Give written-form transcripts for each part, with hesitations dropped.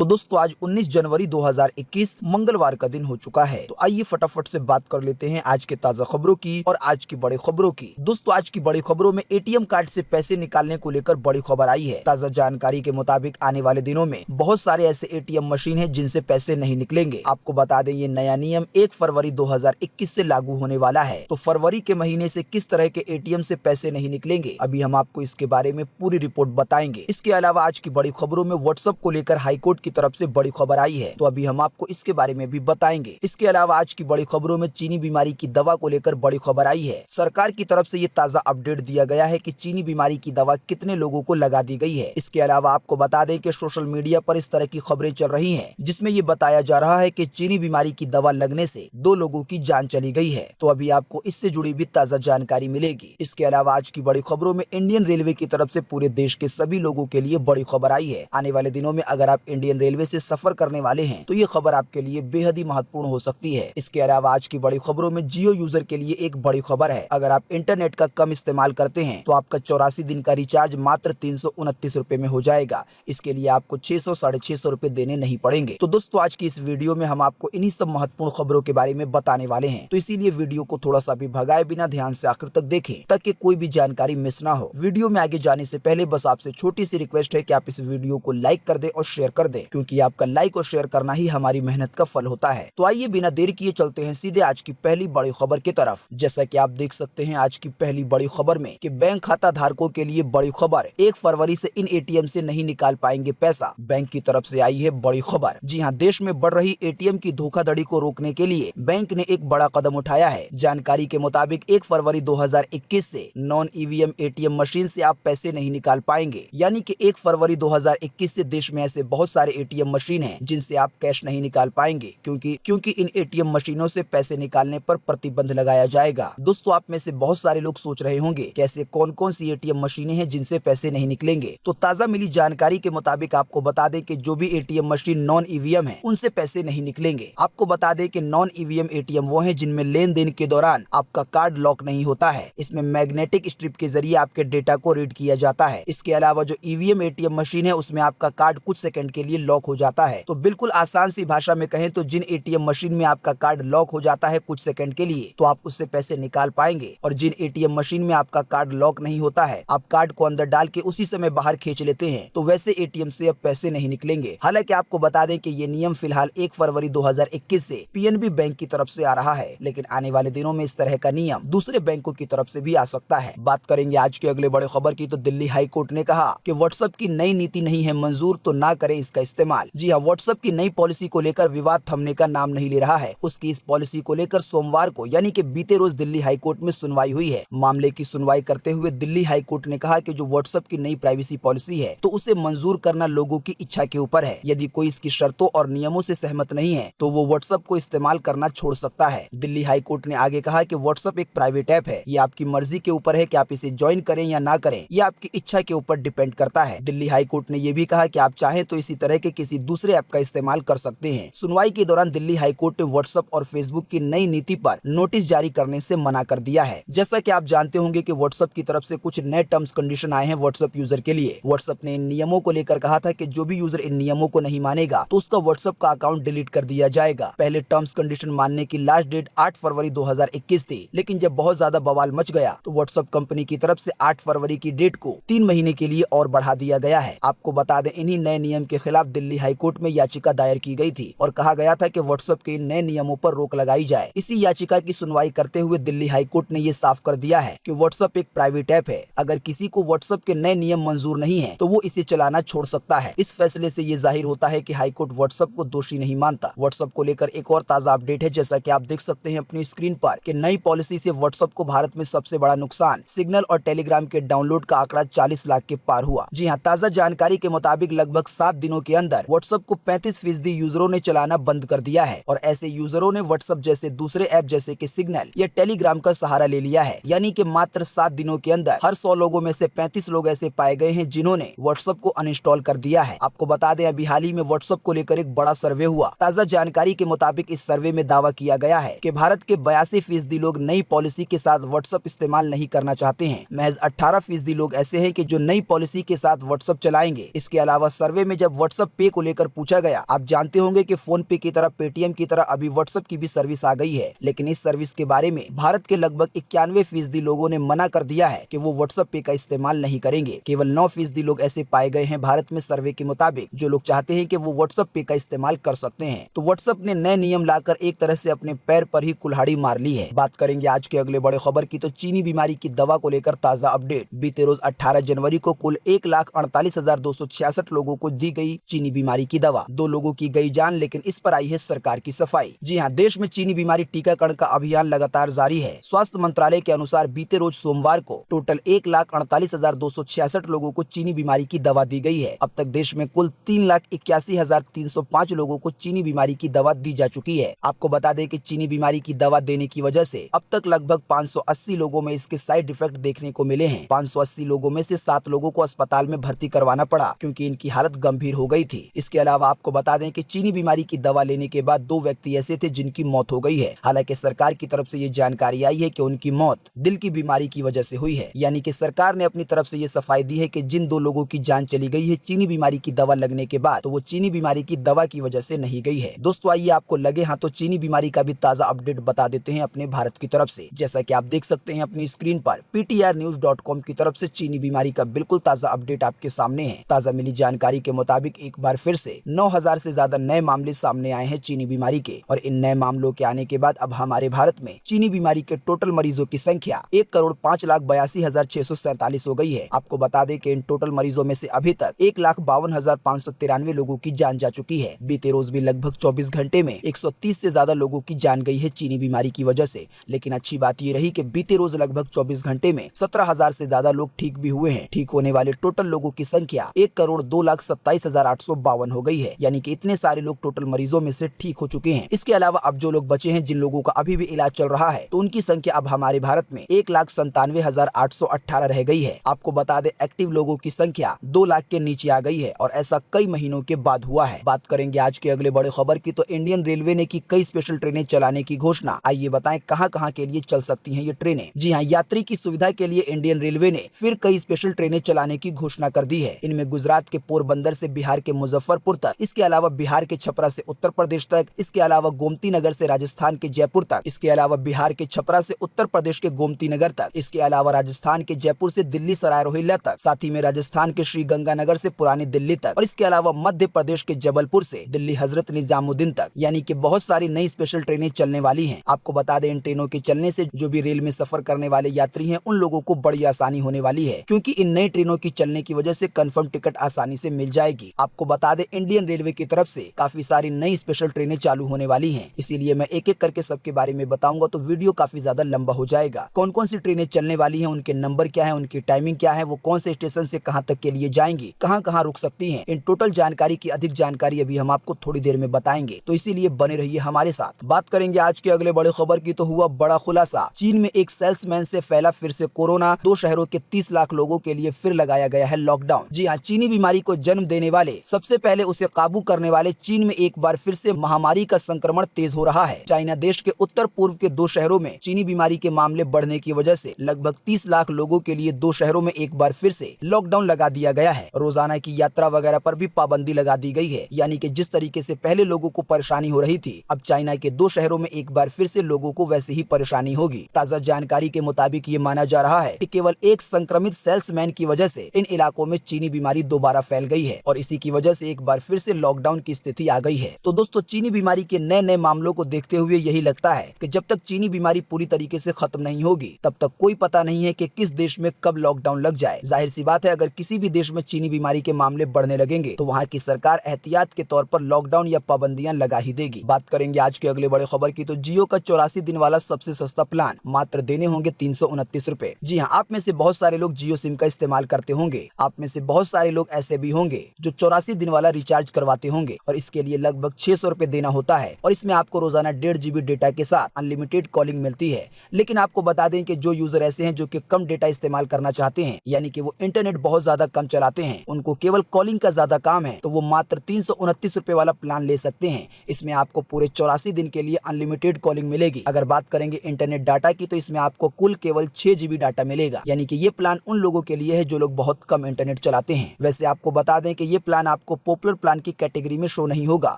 तो दोस्तों आज 19 जनवरी 2021 मंगलवार का दिन हो चुका है। तो आइए फटाफट से बात कर लेते हैं आज के ताजा खबरों की और आज की बड़ी खबरों की। दोस्तों आज की बड़ी खबरों में एटीएम कार्ड से पैसे निकालने को लेकर बड़ी खबर आई है। ताजा जानकारी के मुताबिक आने वाले दिनों में बहुत सारे ऐसे एटीएम मशीन है जिनसे पैसे नहीं निकलेंगे। आपको बता दें ये नया नियम 1 फरवरी 2021 से लागू होने वाला है। तो फरवरी के महीने से किस तरह के एटीएम से पैसे नहीं निकलेंगे, अभी हम आपको इसके बारे में पूरी रिपोर्ट बताएंगे। इसके अलावा आज की बड़ी खबरों में व्हाट्सएप को लेकर हाईकोर्ट की तरफ से बड़ी खबर आई है, तो अभी हम आपको इसके बारे में भी बताएंगे। इसके अलावा आज की बड़ी खबरों में चीनी बीमारी की दवा को लेकर बड़ी खबर आई है। सरकार की तरफ से ये ताजा अपडेट दिया गया है कि चीनी बीमारी की दवा कितने लोगों को लगा दी गई है। इसके अलावा आपको बता दें कि सोशल मीडिया पर इस तरह की खबरें चल रही हैं, जिसमें ये बताया जा रहा है कि चीनी बीमारी की दवा लगने से 2 लोगों की जान चली गई है। तो अभी आपको इससे जुड़ी भी ताजा जानकारी मिलेगी। इसके अलावा आज की बड़ी खबरों में इंडियन रेलवे की तरफ से पूरे देश के सभी लोगों के लिए बड़ी खबर आई है। आने वाले दिनों में अगर आप इंडियन रेलवे से सफर करने वाले हैं तो ये खबर आपके लिए बेहद ही महत्वपूर्ण हो सकती है। इसके अलावा आज की बड़ी खबरों में जियो यूजर के लिए एक बड़ी खबर है। अगर आप इंटरनेट का कम इस्तेमाल करते हैं तो आपका 84 दिन का रिचार्ज मात्र 329 रुपए में हो जाएगा। इसके लिए आपको 600 साढ़े 600 रुपए देने नहीं पड़ेंगे। तो दोस्तों आज की इस वीडियो में हम आपको इन्हीं सब महत्वपूर्ण खबरों के बारे में बताने वाले हैं, तो इसीलिए वीडियो को थोड़ा सा भी भगाए बिना ध्यान से आखिर तक देखें ताकि कोई भी जानकारी मिस ना हो। वीडियो में आगे जाने से पहले बस आपसे छोटी सी रिक्वेस्ट है कि आप इस वीडियो को लाइक कर दें और शेयर कर दें, क्योंकि आपका लाइक और शेयर करना ही हमारी मेहनत का फल होता है। तो आइए बिना देर किए चलते हैं सीधे आज की पहली बड़ी खबर की तरफ। जैसा कि आप देख सकते हैं आज की पहली बड़ी खबर में कि बैंक खाता धारकों के लिए बड़ी खबर, 1 फरवरी से इन एटीएम से नहीं निकाल पाएंगे पैसा। बैंक की तरफ से आई है बड़ी खबर। जी हाँ, देश में बढ़ रही एटीएम की धोखाधड़ी को रोकने के लिए बैंक ने एक बड़ा कदम उठाया है। जानकारी के मुताबिक 1 फरवरी 2021 से नॉन ईवीएम एटीएम मशीन से आप पैसे नहीं निकाल पाएंगे। यानी कि 1 फरवरी 2021 से देश में ऐसे बहुत सारे एटीएम मशीन हैं जिनसे आप कैश नहीं निकाल पाएंगे, क्योंकि इन एटीएम मशीनों से पैसे निकालने पर प्रतिबंध लगाया जाएगा। दोस्तों आप में से बहुत सारे लोग सोच रहे होंगे कि ऐसे कौन कौन सी एटीएम मशीनें हैं जिनसे पैसे नहीं निकलेंगे। तो ताजा मिली जानकारी के मुताबिक आपको बता दें कि जो भी एटीएम मशीन नॉन ईवीएम है उनसे पैसे नहीं निकलेंगे। आपको बता दें कि नॉन ईवीएम एटीएम वो है जिनमें लेन देन के दौरान आपका कार्ड लॉक नहीं होता है। इसमें मैग्नेटिक स्ट्रिप के जरिए आपके डेटा को रीड किया जाता है। इसके अलावा जो ईवीएम एटीएम मशीन है उसमें आपका कार्ड कुछ सेकंड के लिए लॉक हो जाता है। तो बिल्कुल आसान सी भाषा में कहें तो जिन एटीएम मशीन में आपका कार्ड लॉक हो जाता है कुछ सेकंड के लिए, तो आप उससे पैसे निकाल पाएंगे। और जिन एटीएम मशीन में आपका कार्ड लॉक नहीं होता है, आप कार्ड को अंदर डाल के उसी समय बाहर खींच लेते हैं, तो वैसे एटीएम से अब पैसे नहीं निकलेंगे। हालांकि आपको बता दें कि ये नियम फिलहाल 1 फरवरी 2021 से पीएनबी बैंक की तरफ से आ रहा है, लेकिन आने वाले दिनों में इस तरह का नियम दूसरे बैंकों की तरफ से भी आ सकता है। बात करेंगे आज के अगले बड़े खबर की, तो दिल्ली हाई कोर्ट ने कहा कि व्हाट्सएप की नई नीति नहीं है मंजूर तो ना करें इसका इस्तेमाल। जी हाँ, व्हाट्सएप की नई पॉलिसी को लेकर विवाद थमने का नाम नहीं ले रहा है। उसकी इस पॉलिसी को लेकर सोमवार को यानी कि बीते रोज दिल्ली हाई कोर्ट में सुनवाई हुई है। मामले की सुनवाई करते हुए दिल्ली हाई कोर्ट ने कहा कि जो व्हाट्सएप की नई प्राइवेसी पॉलिसी है तो उसे मंजूर करना लोगों की इच्छा के ऊपर है। यदि कोई इसकी शर्तों और नियमों से सहमत नहीं है तो वो व्हाट्सएप को इस्तेमाल करना छोड़ सकता है। दिल्ली हाई कोर्ट ने आगे कहा कि व्हाट्सएप एक प्राइवेट ऐप है, ये आपकी मर्जी के ऊपर है कि आप इसे ज्वाइन करें या ना करें, ये आपकी इच्छा के ऊपर डिपेंड करता है। दिल्ली हाई कोर्ट ने यह भी कहा कि आप चाहें तो इसी तरह के किसी दूसरे ऐप का इस्तेमाल कर सकते हैं। सुनवाई के दौरान दिल्ली हाई कोर्ट ने व्हाट्सएप और फेसबुक की नई नीति पर नोटिस जारी करने से मना कर दिया है। जैसा कि आप जानते होंगे कि व्हाट्सएप की तरफ से कुछ नए टर्म्स कंडीशन आए हैं व्हाट्सएप यूजर के लिए। व्हाट्सएप ने इन नियमों को लेकर कहा था कि जो भी यूजर इन नियमों को नहीं मानेगा तो उसका व्हाट्सएप का अकाउंट डिलीट कर दिया जाएगा। पहले टर्म्स कंडीशन मानने की लास्ट डेट 8 फरवरी 2021 थी, लेकिन जब बहुत ज्यादा बवाल मच गया तो व्हाट्सएप कंपनी की तरफ से 8 फरवरी की डेट को 3 महीने के लिए और बढ़ा दिया गया है। आपको बता दें इन्हीं नए नियम के खिलाफ दिल्ली हाई कोर्ट में याचिका दायर की गई थी और कहा गया था कि व्हाट्सएप के इन नए नियमों पर रोक लगाई जाए। इसी याचिका की सुनवाई करते हुए दिल्ली हाई कोर्ट ने ये साफ कर दिया है कि व्हाट्सएप एक प्राइवेट ऐप है। अगर किसी को व्हाट्सएप के नए नियम मंजूर नहीं है तो वो इसे चलाना छोड़ सकता है। इस फैसले से ये जाहिर होता है कि हाई कोर्ट व्हाट्सएप को दोषी नहीं मानता। व्हाट्सएप को लेकर एक और ताजा अपडेट है, जैसा कि आप देख सकते हैं अपनी स्क्रीन पर कि नई पॉलिसी से व्हाट्सएप को भारत में सबसे बड़ा नुकसान सिग्नल और टेलीग्राम के डाउनलोड का आंकड़ा 40 लाख के पार हुआ। जी हाँ, ताजा जानकारी के मुताबिक लगभग 7 दिनों के अंदर व्हाट्सएप को 35% यूजरों ने चलाना बंद कर दिया है और ऐसे यूजरों ने व्हाट्सएप जैसे दूसरे ऐप जैसे कि सिग्नल या टेलीग्राम का सहारा ले लिया है। यानी कि मात्र 7 दिनों के अंदर हर 100 लोगों में से 35 लोग ऐसे पाए गए हैं जिन्होंने व्हाट्सएप को अनइंस्टॉल कर दिया है। आपको बता दें अभी हाल ही में व्हाट्सएप को लेकर एक बड़ा सर्वे हुआ। ताजा जानकारी के मुताबिक इस सर्वे में दावा किया गया है कि भारत के 82% लोग नई पॉलिसी के साथ व्हाट्सएप इस्तेमाल नहीं करना चाहते हैं। महज 18% लोग ऐसे हैं कि जो नई पॉलिसी के साथ व्हाट्सएप चलाएंगे। इसके अलावा सर्वे में जब व्हाट्सएप पे को लेकर पूछा गया। आप जानते होंगे कि फोन पे की तरह पेटीएम की तरह अभी व्हाट्सएप की भी सर्विस आ गई है, लेकिन इस सर्विस के बारे में भारत के लगभग 91% लोगों ने मना कर दिया है कि वो व्हाट्सएप पे का इस्तेमाल नहीं करेंगे। केवल 9% लोग ऐसे पाए गए हैं भारत में सर्वे के मुताबिक जो लोग चाहते हैं कि वो व्हाट्सएप पे का इस्तेमाल कर सकते हैं। तो व्हाट्सएप ने नए नियम लाकर एक तरह से अपने पैर पर ही कुल्हाड़ी मार ली है। बात करेंगे आज के अगले बड़े खबर की, तो चीनी बीमारी की दवा को लेकर ताजा अपडेट। बीते रोज 18 जनवरी को कुल 1,48,266 लोगों को दी गई चीनी बीमारी की दवा। 2 लोगों की गई जान, लेकिन इस पर आई है सरकार की सफाई। जी हाँ, देश में चीनी बीमारी टीकाकरण का अभियान लगातार जारी है। स्वास्थ्य मंत्रालय के अनुसार बीते रोज सोमवार को टोटल 1,48,266 लोगों को चीनी बीमारी की दवा दी गई है। अब तक देश में कुल 3,81,305 लोगों को चीनी बीमारी की दवा दी जा चुकी है। आपको बता दें कि चीनी बीमारी की दवा देने की वजह से अब तक लगभग 580 लोगों में इसके साइड इफेक्ट देखने को मिले हैं। 580 लोगों में से 7 लोगों को अस्पताल में भर्ती करवाना पड़ा क्योंकि इनकी हालत गंभीर हो गई थी। इसके अलावा आपको बता दें कि चीनी बीमारी की दवा लेने के बाद 2 व्यक्ति ऐसे थे जिनकी मौत हो गई है। हालांकि सरकार की तरफ से ये जानकारी आई है कि उनकी मौत दिल की बीमारी की वजह से हुई है। यानी कि सरकार ने अपनी तरफ से ये सफाई दी है कि जिन 2 लोगों की जान चली गई है चीनी बीमारी की दवा लगने के बाद, तो वो चीनी बीमारी की दवा की वजह से नहीं गई है। दोस्तों आइए आपको लगे हाँ तो चीनी बीमारी का भी ताजा अपडेट बता देते हैं अपने भारत की तरफ से। जैसा कि आप देख सकते हैं अपनी स्क्रीन पर ptrnews.com की तरफ से चीनी बीमारी का बिल्कुल ताजा अपडेट आपके सामने है। ताजा मिली जानकारी के मुताबिक एक बार फिर से 9,000 से ज्यादा नए मामले सामने आए हैं चीनी बीमारी के, और इन नए मामलों के आने के बाद अब हमारे भारत में चीनी बीमारी के टोटल मरीजों की संख्या 1,05,82,747 हो गई है। आपको बता दें कि इन टोटल मरीजों में से अभी तक 1,52,593 लोगों की जान जा चुकी है। बीते रोज भी लगभग 24 घंटे में 130 से ज्यादा लोगों की जान गई है चीनी बीमारी की वजह से। लेकिन अच्छी बात ये रही कि बीते रोज लगभग 24 घंटे में 17,000 से ज्यादा लोग ठीक भी हुए हैं। ठीक होने वाले टोटल लोगों की संख्या 1,02,27,852 हो गई है। यानी कि इतने सारे लोग टोटल मरीजों में से ठीक हो चुके हैं। इसके अलावा अब जो लोग बचे हैं, जिन लोगों का अभी भी इलाज चल रहा है, तो उनकी संख्या अब हमारे भारत में 1,97,818 रह गई है। आपको बता दें एक्टिव लोगों की संख्या 2 लाख के नीचे आ गई है, और ऐसा कई महीनों के बाद हुआ है। बात करेंगे आज के अगले बड़े खबर की, तो इंडियन रेलवे ने की कई स्पेशल ट्रेनें चलाने की घोषणा। आइए बताएं कहां-कहां के लिए चल सकती हैं ये ट्रेनें। जी हां, यात्री की सुविधा के लिए इंडियन रेलवे ने फिर कई स्पेशल ट्रेनें चलाने की घोषणा कर दी है। इनमें गुजरात के पोरबंदर से बिहार के मुजफ्फरपुर तक, इसके अलावा बिहार के छपरा से उत्तर प्रदेश तक, इसके अलावा गोमती नगर से राजस्थान के जयपुर तक, इसके अलावा बिहार के छपरा से उत्तर प्रदेश के गोमती नगर तक, इसके अलावा राजस्थान के जयपुर से दिल्ली सराय रोहिल्ला तक, साथ ही में राजस्थान के श्री गंगानगर से पुरानी दिल्ली तक, और इसके अलावा मध्य प्रदेश के जबलपुर से दिल्ली हजरत निजामुद्दीन तक। यानी कि बहुत सारी नई स्पेशल ट्रेनें चलने वाली हैं। आपको बता दें इन ट्रेनों के चलने से जो भी रेल में सफर करने वाले यात्री हैं उन लोगों को बड़ी आसानी होने वाली है, क्योंकि इन नई ट्रेनों की चलने की वजह से कंफर्म टिकट आसानी से मिल जाएगी। आपको बता दें इंडियन रेलवे की तरफ से काफी सारी नई स्पेशल ट्रेनें चालू होने वाली हैं, इसीलिए मैं एक एक करके सबके बारे में बताऊंगा तो वीडियो काफी ज्यादा लंबा हो जाएगा। कौन कौन सी ट्रेनें चलने वाली हैं, उनके नंबर क्या है, उनकी टाइमिंग क्या है, वो कौन से स्टेशन से कहां तक के लिए जाएंगी, कहां कहां रुक सकती हैं, इन टोटल जानकारी की अधिक जानकारी अभी हम आपको थोड़ी देर में बताएंगे, तो इसीलिए बने रहिए हमारे साथ। बात करेंगे आज के अगले बड़े खबर की, तो हुआ बड़ा खुलासा। चीन में एक सेल्समैन से फैला फिर से कोरोना। 2 शहरों के 30 लाख लोगों के लिए फिर लगाया गया है लॉकडाउन। जी हाँ, चीनी बीमारी को जन्म देने वाले, सबसे पहले उसे काबू करने वाले चीन में एक बार फिर से महामारी का संक्रमण तेज हो रहा है। चाइना देश के उत्तर पूर्व के 2 शहरों में चीनी बीमारी के मामले बढ़ने की वजह से लगभग 30 लाख लोगों के लिए 2 शहरों में एक बार फिर से लॉकडाउन लगा दिया गया है। रोजाना की यात्रा वगैरह पर भी पाबंदी लगा दी गई है। यानी कि जिस तरीके से पहले लोगों को परेशानी हो रही थी, अब चाइना के 2 शहरों में एक बार फिर से लोगों को वैसे ही परेशानी होगी। ताजा जानकारी के मुताबिक ये माना जा रहा है कि केवल एक संक्रमित सेल्समैन की वजह से इन इलाकों में चीनी बीमारी दोबारा फैल गई है, और इसी की वजह से एक बार फिर से लॉकडाउन की स्थिति आ गई है। तो दोस्तों चीनी बीमारी के नए नए मामलों को देखते हुए यही लगता है कि जब तक चीनी बीमारी पूरी तरीके से खत्म नहीं होगी, तब तक कोई पता नहीं है कि किस देश में कब लॉकडाउन लग जाए। जाहिर सी बात है, अगर किसी भी देश में चीनी बीमारी के मामले बढ़ने लगेंगे तो वहाँ की सरकार एहतियात के तौर पर लॉकडाउन या पाबंदियां लगा ही देगी। बात करेंगे आज के अगले बड़े खबर की, तो जियो का 84 दिन वाला सबसे सस्ता प्लान मात्र देने होंगे 329 रुपए। जी हाँ, आप में से बहुत सारे लोग जियो सिम का इस्तेमाल करते होंगे। आप में से बहुत सारे लोग ऐसे भी होंगे जो 84 दिन वाला रिचार्ज करवाते होंगे, और इसके लिए लगभग 600 रुपए देना होता है, और इसमें आपको रोजाना 1.5 GB डेटा के साथ अनलिमिटेड कॉलिंग मिलती है। लेकिन आपको बता दें कि जो यूजर ऐसे हैं जो कि कम डेटा इस्तेमाल करना चाहते हैं, यानी कि वो इंटरनेट बहुत ज्यादा कम चलाते हैं, उनको केवल कॉलिंग का ज्यादा काम है, तो वो मात्र 329 रुपए वाला प्लान ले सकते हैं। इसमें आपको पूरे 84 दिन के लिए अनलिमिटेड कॉलिंग मिलेगी। अगर बात करेंगे इंटरनेट डाटा की, तो इसमें आपको कुल केवल 6 GB डाटा मिलेगा। यानी कि ये प्लान उन लोगों के लिए है जो लोग बहुत कम इंटरनेट चलाते हैं। वैसे आपको बता दें कि ये प्लान आपको पॉपुलर प्लान की कैटेगरी में शो नहीं होगा।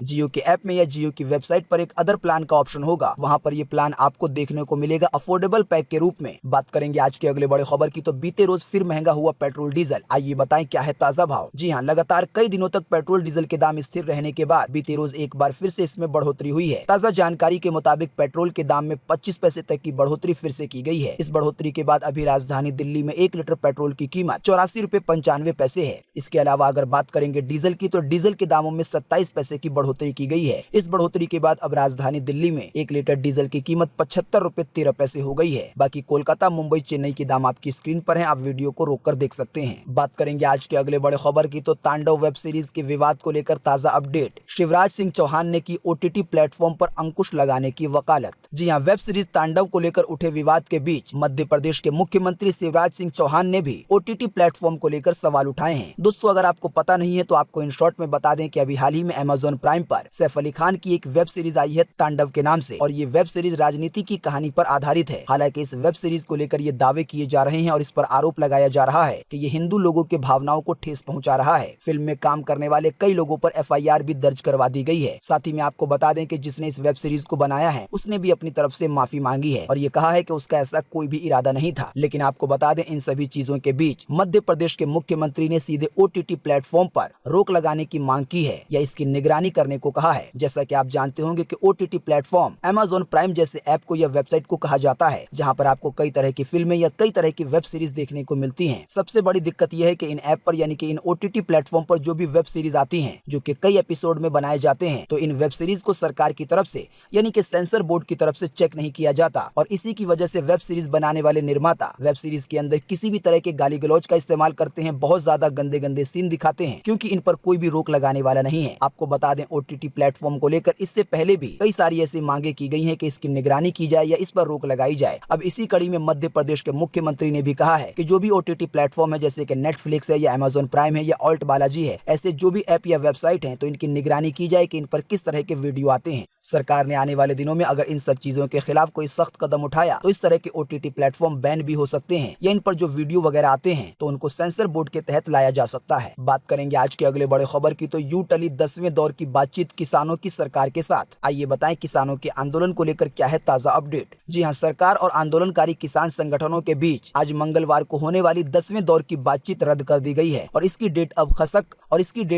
जियो के ऐप में या जियो की वेबसाइट पर एक अदर प्लान का ऑप्शन होगा, वहाँ पर ये प्लान आपको देखने को मिलेगा अफोर्डेबल पैक के रूप में। बात करेंगे आज के अगले बड़े खबर की, तो बीते रोज फिर महंगा हुआ पेट्रोल डीजल। आइए बताएं क्या है ताजा भाव। जी हाँ, लगातार कई दिनों तक पेट्रोल डीजल के दाम स्थिर रहने के बाद बीते रोज एक बार फिर से इसमें बढ़ोतरी हुई है। ताजा जानकारी के मुताबिक पेट्रोल के दाम में 25 पैसे तक की बढ़ोतरी फिर से की गई है। इस बढ़ोतरी के बाद अभी राजधानी दिल्ली में 1 लीटर पेट्रोल की कीमत 84 रुपए 95 पैसे है। इसके अलावा अगर बात करेंगे डीजल की, तो डीजल के दामों में 27 पैसे की बढ़ोतरी की गई है। इस बढ़ोतरी के बाद अब राजधानी दिल्ली में 1 लीटर डीजल की कीमत 75 रुपए 13 पैसे हो गई है। बाकी कोलकाता, मुंबई, चेन्नई के दाम आपकी स्क्रीन पर हैं, आप वीडियो को रोककर देख सकते हैं। बात करेंगे आज के अगले बड़े खबर की, तो तांडव वेब सीरीज के विवाद को लेकर ताजा अपडेट। शिवराज सिंह चौहान ने की ओटीटी प्लेटफॉर्म पर अंकुश लगाने की वकालत। जी हां, वेब सीरीज तांडव को लेकर उठे विवाद के बीच मध्य प्रदेश के मुख्यमंत्री शिवराज सिंह चौहान ने भी ओटीटी प्लेटफॉर्म को लेकर सवाल उठाए हैं। दोस्तों, अगर आपको पता नहीं है तो आपको इन शॉर्ट में बता दें कि अभी हाल ही में अमेज़न प्राइम पर सैफ अली खान की एक वेब सीरीज आई है तांडव के नाम से, और ये वेब सीरीज राजनीति की कहानी पर आधारित है। हालांकि इस वेब सीरीज को लेकर ये दावे किए जा रहे हैं और इस पर आरोप लगाया जा रहा है कि ये हिंदू लोगों के भावनाओं को ठेस पहुंचा रहा है। फिल्म में काम करने वाले कई लोगों पर एफआईआर भी दर्ज करवा दी गई है। साथ ही में आपको बता दें कि जिसने इस वेब सीरीज को बनाया है उसने भी अपनी तरफ से माफी मांगी है और ये कहा है कि उसका ऐसा कोई भी इरादा नहीं था। लेकिन आपको बता दें, इन सभी चीजों के बीच मध्य प्रदेश के मुख्यमंत्री ने सीधे ओटीटी प्लेटफॉर्म पर रोक लगाने की मांग की है या इसकी निगरानी करने को कहा है। जैसा कि आप जानते होंगे कि ओटीटी प्लेटफॉर्म अमेज़न प्राइम जैसे ऐप को या वेबसाइट को कहा जाता है, जहां पर आपको कई तरह की फिल्में या कई तरह की वेब सीरीज देखने को मिलती हैं। सबसे बड़ी दिक्कत यह है कि इन ऐप पर यानी कि इन ओटीटी प्लेटफॉर्म पर जो भी वेब सीरीज आती हैं, जो कि कई एपिसोड में बनाए जाते हैं, तो इन वेब सीरीज को सरकार की तरफ से यानी कि सेंसर बोर्ड की तरफ से चेक नहीं किया जाता और इसी की वजह से वेब सीरीज बनाने वाले निर्माता वेब सीरीज के अंदर किसी भी तरह के गाली गलौज का इस्तेमाल करते हैं, बहुत ज्यादा गंदे गंदे सीन दिखाते हैं, क्योंकि इन पर कोई भी रोक लगाने वाला नहीं है। आपको बता दें, ओटीटी प्लेटफॉर्म को लेकर इससे पहले भी कई सारी ऐसी मांगे की गई हैं कि इसकी निगरानी की जाए या इस पर रोक लगाई जाए। अब इसी कड़ी में मध्य प्रदेश के मुख्यमंत्री ने भी कहा है कि जो भी ओटीटी प्लेटफॉर्म है, जैसे कि नेटफ्लिक्स है या अमेज़न प्राइम है या ऑल्ट बालाजी है, ऐसे जो भी ऐप या वेबसाइट हैं, तो इनकी निगरानी की जाए कि इन पर किस तरह के वीडियो आते हैं। सरकार ने आने वाले दिनों में अगर इन सब चीजों के खिलाफ कोई सख्त कदम उठाया तो इस तरह के ओटीटी प्लेटफॉर्म बैन भी हो सकते हैं या इन पर जो वीडियो वगैरह आते हैं तो उनको सेंसर बोर्ड के तहत लाया जा सकता है। बात करेंगे आज के अगले बड़े खबर की, तो यू टली 10वें दौर की बातचीत किसानों की सरकार के साथ। आइए बताएं किसानों के आंदोलन को लेकर क्या है ताजा अपडेट। जी हां, सरकार और आंदोलनकारी किसान संगठनों के बीच आज मंगलवार को होने वाली 10वें दौर की बातचीत रद्द कर दी गई है और इसकी डेट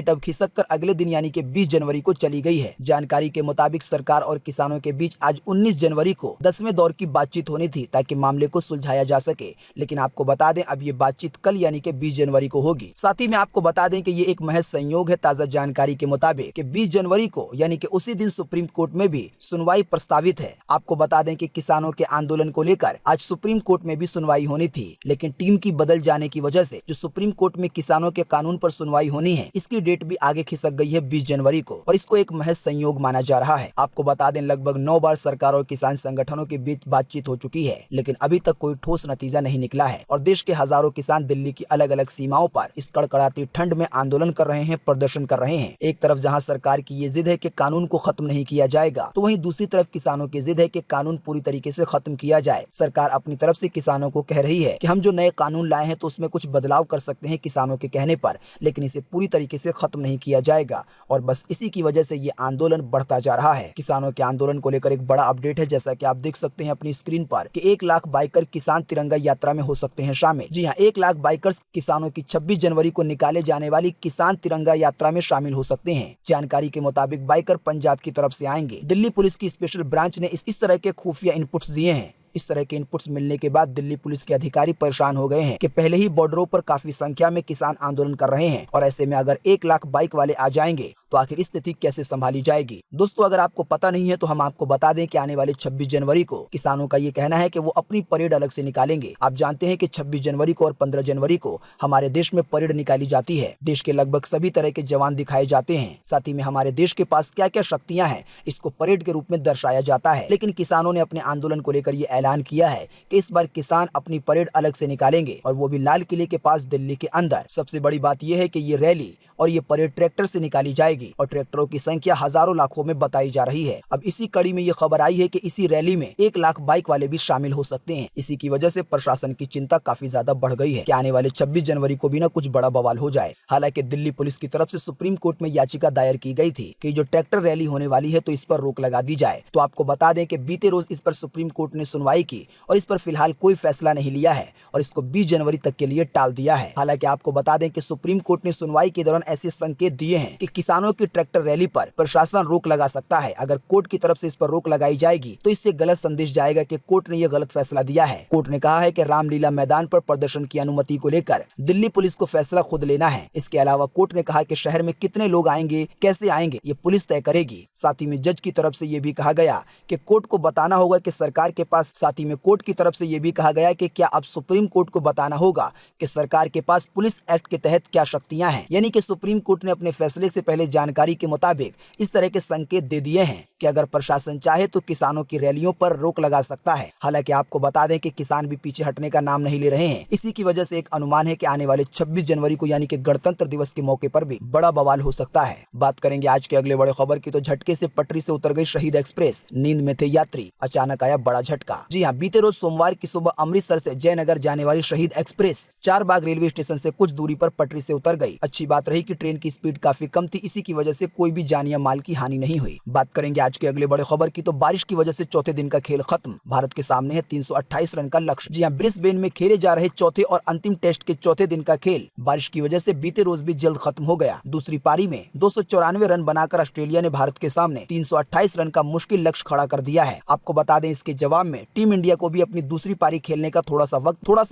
अब खिसक कर अगले दिन यानी कि 20 जनवरी को चली गई है। जानकारी के मुताबिक सरकार और किसानों के बीच आज 19 जनवरी को 10वें दौर की बातचीत होनी थी ताकि मामले को सुलझाया जा सके, लेकिन आपको बता दें अब ये बातचीत कल यानी कि 20 जनवरी को होगी। साथ ही में आपको बता दें कि ये एक महज संयोग है। ताजा जानकारी के मुताबिक कि 20 जनवरी को यानी कि उसी दिन सुप्रीम कोर्ट में भी सुनवाई प्रस्तावित है। आपको बता दें कि किसानों के आंदोलन को लेकर आज सुप्रीम कोर्ट में भी सुनवाई होनी थी, लेकिन टीम की बदल जाने की वजह से जो सुप्रीम कोर्ट में किसानों के कानून पर सुनवाई होनी है, इसकी डेट भी आगे खिसक गई है 20 जनवरी को और इसको एक महज संयोग माना जा रहा है। आपको बता दें, लगभग 9 बार सरकार और किसान संगठनों के बीच बातचीत हो चुकी है, लेकिन अभी तक कोई ठोस नतीजा नहीं निकला है और देश के हजारों किसान दिल्ली की अलग अलग सीमाओं पर इस कड़कड़ाती ठंड में आंदोलन कर रहे हैं, प्रदर्शन कर रहे हैं। एक तरफ जहां सरकार की ये जिद है कि कानून को खत्म नहीं किया जाएगा, तो वहीं दूसरी तरफ किसानों की जिद है कि कानून पूरी तरीके से खत्म किया जाए। सरकार अपनी तरफ से किसानों को कह रही है कि हम जो नए कानून लाए हैं तो उसमें कुछ बदलाव कर सकते हैं किसानों के कहने पर, लेकिन इसे पूरी तरीके से खत्म नहीं किया जाएगा और बस इसी की वजह से ये आंदोलन बढ़ता जा रहा है। किसानों के आंदोलन को लेकर एक बड़ा अपडेट है, जैसा कि आप देख सकते हैं अपनी स्क्रीन पर कि 1 लाख बाइकर किसान तिरंगा यात्रा में हो सकते हैं शामिल। जी हाँ, 1 लाख बाइकर्स किसानों की 26 जनवरी को निकाले जाने वाली किसान तिरंगा यात्रा में शामिल हो सकते हैं। जानकारी के मुताबिक बाइकर पंजाब की तरफ से आएंगे। दिल्ली पुलिस की स्पेशल ब्रांच ने इस तरह के खुफिया इनपुट्स दिए हैं। इस तरह के इनपुट्स मिलने के बाद दिल्ली पुलिस के अधिकारी परेशान हो गए हैं कि पहले ही बॉर्डरों पर काफी संख्या में किसान आंदोलन कर रहे हैं और ऐसे में अगर 1 लाख बाइक वाले आ जाएंगे तो आखिर स्थिति कैसे संभाली जाएगी। दोस्तों, अगर आपको पता नहीं है तो हम आपको बता दें कि आने वाले 26 जनवरी को किसानों का ये कहना है कि वो अपनी परेड अलग से निकालेंगे। आप जानते हैं कि 26 जनवरी को और 15 जनवरी को हमारे देश में परेड निकाली जाती है। देश के लगभग सभी तरह के जवान दिखाए जाते हैं, साथ ही में हमारे देश के पास क्या क्या शक्तियां हैं इसको परेड के रूप में दर्शाया जाता है। लेकिन किसानों ने अपने आंदोलन को लेकर ये ऐलान किया है कि इस बार किसान अपनी परेड अलग से निकालेंगे और वो भी लाल किले के पास दिल्ली के अंदर। सबसे बड़ी बात यह है कि ये रैली और ये परेड ट्रैक्टर से निकाली जाएगी और ट्रैक्टरों की संख्या हजारों लाखों में बताई जा रही है। अब इसी कड़ी में ये खबर आई है कि इसी रैली में 1 लाख बाइक वाले भी शामिल हो सकते हैं। इसी की वजह से प्रशासन की चिंता काफी ज्यादा बढ़ गई है कि आने वाले 26 जनवरी को भी ना कुछ बड़ा बवाल हो जाए। हालांकि दिल्ली पुलिस की तरफ से सुप्रीम कोर्ट में याचिका दायर की गई थी कि जो ट्रैक्टर रैली होने वाली है तो इस पर रोक लगा दी जाए। तो आपको बता दें कि बीते रोज इस पर सुप्रीम कोर्ट ने सुनवाई की और इस पर फिलहाल कोई फैसला नहीं लिया है और इसको 20 जनवरी तक के लिए टाल दिया है। हालांकि आपको बता दें कि सुप्रीम कोर्ट ने सुनवाई के दौरान ऐसे संकेत दिए हैं कि किसानों की ट्रैक्टर रैली पर प्रशासन रोक लगा सकता है। अगर कोर्ट की तरफ से इस पर रोक लगाई जाएगी तो इससे गलत संदेश जाएगा कि कोर्ट ने यह गलत फैसला दिया है। कोर्ट ने कहा है कि रामलीला मैदान पर प्रदर्शन की अनुमति को लेकर दिल्ली पुलिस को फैसला खुद लेना है। इसके अलावा कोर्ट ने कहा कि शहर में कितने लोग आएंगे, कैसे आएंगे, ये पुलिस तय करेगी। साथ ही में जज की तरफ से ये भी कहा गया कि कोर्ट को बताना होगा कि सरकार के पास साथ ही में कोर्ट की तरफ से ये भी कहा गया कि क्या अब सुप्रीम कोर्ट को बताना होगा कि सरकार के पास पुलिस एक्ट के तहत क्या शक्तियां हैं। यानी कि सुप्रीम कोर्ट ने अपने फैसले से पहले जानकारी के मुताबिक इस तरह के संकेत दे दिए हैं कि अगर प्रशासन चाहे तो किसानों की रैलियों पर रोक लगा सकता है। हालांकि आपको बता दें कि किसान भी पीछे हटने का नाम नहीं ले रहे हैं। इसी की वजह से एक अनुमान है कि आने वाले 26 जनवरी को यानी कि गणतंत्र दिवस के मौके पर भी बड़ा बवाल हो सकता है। बात करेंगे आज के अगले बड़े खबर की तो झटके से पटरी से उतर गई शहीद एक्सप्रेस, नींद में थे यात्री, अचानक आया बड़ा झटका। जी हाँ, बीते रोज सोमवार की सुबह अमृतसर से जयनगर जाने वाली शहीद एक्सप्रेस चारबाग रेलवे स्टेशन से कुछ दूरी पर पटरी से उतर गई। अच्छी बात रही कि ट्रेन की स्पीड काफी कम थी, इसी की वजह से कोई भी जान या माल की हानि नहीं हुई। बात करेंगे आज के अगले बड़े खबर की तो बारिश की वजह से चौथे दिन का खेल खत्म, भारत के सामने है 328 रन का लक्ष्य। जी हाँ, ब्रिस्बेन में खेले जा रहे चौथे और अंतिम टेस्ट के चौथे दिन का खेल बारिश की वजह से बीते रोज भी जल्द खत्म हो गया। दूसरी पारी में 294 रन बनाकर ऑस्ट्रेलिया ने भारत के सामने 328 रन का मुश्किल लक्ष्य खड़ा कर दिया है। आपको बता दें इसके जवाब में टीम इंडिया को भी अपनी दूसरी पारी खेलने का थोड़ा सा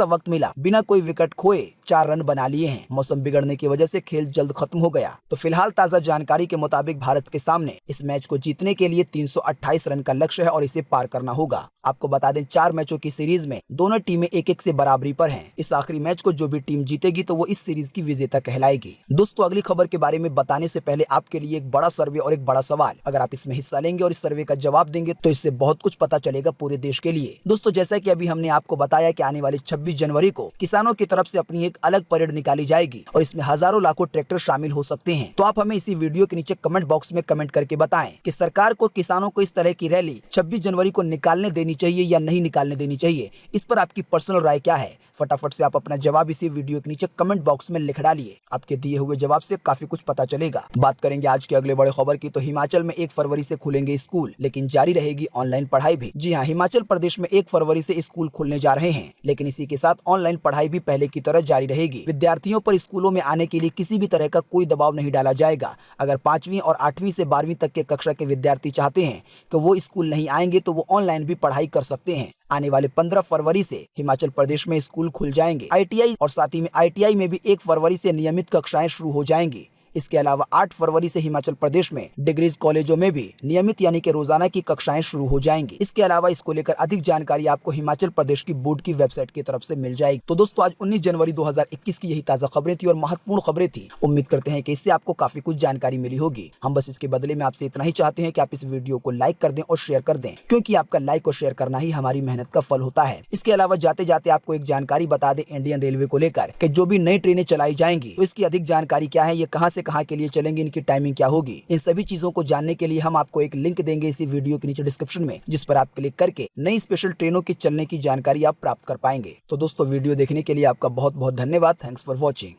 वक्त मिला। बिना कोई विकेट खोए 4 रन बना लिए हैं। मौसम बिगड़ने की वजह से खेल जल्द खत्म हो गया। तो फिलहाल ताजा जानकारी के मुताबिक भारत के सामने इस मैच को जीतने के लिए 328 रन का लक्ष्य है और इसे पार करना होगा। आपको बता दें 4 मैचों की सीरीज में दोनों टीमें 1-1 से बराबरी पर हैं। इस आखिरी मैच को जो भी टीम जीतेगी तो वो इस सीरीज की विजेता कहलाएगी। दोस्तों, अगली खबर के बारे में बताने से पहले आपके लिए एक बड़ा सर्वे और एक बड़ा सवाल। अगर आप इसमें हिस्सा लेंगे और इस सर्वे का जवाब देंगे तो इससे बहुत कुछ पता चलेगा पूरे देश के लिए। दोस्तों, जैसा कि अभी हमने आपको बताया कि आने वाले 26 जनवरी को किसानों की तरफ से अपनी एक अलग परेड निकाली जाएगी और इसमें हजारों लाखों ट्रैक्टर शामिल हो सकते हैं। तो आप हमें इसी वीडियो के नीचे कमेंट बॉक्स में कमेंट करके बताएं कि सरकार को किसानों को इस तरह की रैली 26 जनवरी को निकालने देनी चाहिए या नहीं निकालने देनी चाहिए। इस पर आपकी पर्सनल राय क्या है? फटाफट से आप अपना जवाब इसी वीडियो के नीचे कमेंट बॉक्स में लिख डालिए। आपके दिए हुए जवाब से काफी कुछ पता चलेगा। बात करेंगे आज के अगले बड़े खबर की तो हिमाचल में 1 फरवरी से खुलेंगे स्कूल, लेकिन जारी रहेगी ऑनलाइन पढ़ाई भी। जी हाँ, हिमाचल प्रदेश में 1 फरवरी से स्कूल खुलने जा रहे हैं, लेकिन इसी के साथ ऑनलाइन पढ़ाई भी पहले की तरह जारी रहेगी। विद्यार्थियों पर स्कूलों में आने के लिए किसी भी तरह का कोई दबाव नहीं डाला जाएगा। अगर 5वीं और 8वीं से 12वीं तक के कक्षा के विद्यार्थी चाहते हैं कि वो स्कूल नहीं आएंगे तो वो ऑनलाइन भी पढ़ाई कर सकते हैं। आने वाले 15 फरवरी से हिमाचल प्रदेश में स्कूल खुल जाएंगे। आईटीआई और साथ ही में आईटीआई में भी 1 फरवरी से नियमित कक्षाएं शुरू हो जाएंगी। इसके अलावा 8 फरवरी से हिमाचल प्रदेश में डिग्रीज कॉलेजों में भी नियमित यानी कि रोजाना की कक्षाएं शुरू हो जाएंगी। इसके अलावा इसको लेकर अधिक जानकारी आपको हिमाचल प्रदेश की बोर्ड की वेबसाइट की तरफ से मिल जाएगी। तो दोस्तों, आज 19 जनवरी 2021 की यही ताजा खबरें थी और महत्वपूर्ण खबरें थी। उम्मीद करते हैं कि इससे आपको काफी कुछ जानकारी मिली होगी। हम बस इसके बदले में आपसे इतना ही चाहते हैं कि आप इस वीडियो को लाइक कर दें और शेयर कर दें, क्योंकि आपका लाइक और शेयर करना ही हमारी मेहनत का फल होता है। इसके अलावा जाते जाते आपको एक जानकारी बता दें इंडियन रेलवे को लेकर कि जो भी नई ट्रेनें चलाई जाएंगी तो इसकी अधिक जानकारी क्या है, ये कहां से कहां के लिए चलेंगी, इनकी टाइमिंग क्या होगी, इन सभी चीजों को जानने के लिए हम आपको एक लिंक देंगे इसी वीडियो के नीचे डिस्क्रिप्शन में, जिस पर आप क्लिक करके नई स्पेशल ट्रेनों के चलने की जानकारी आप प्राप्त कर पाएंगे। तो दोस्तों, वीडियो देखने के लिए आपका बहुत बहुत धन्यवाद। Thanks for watching.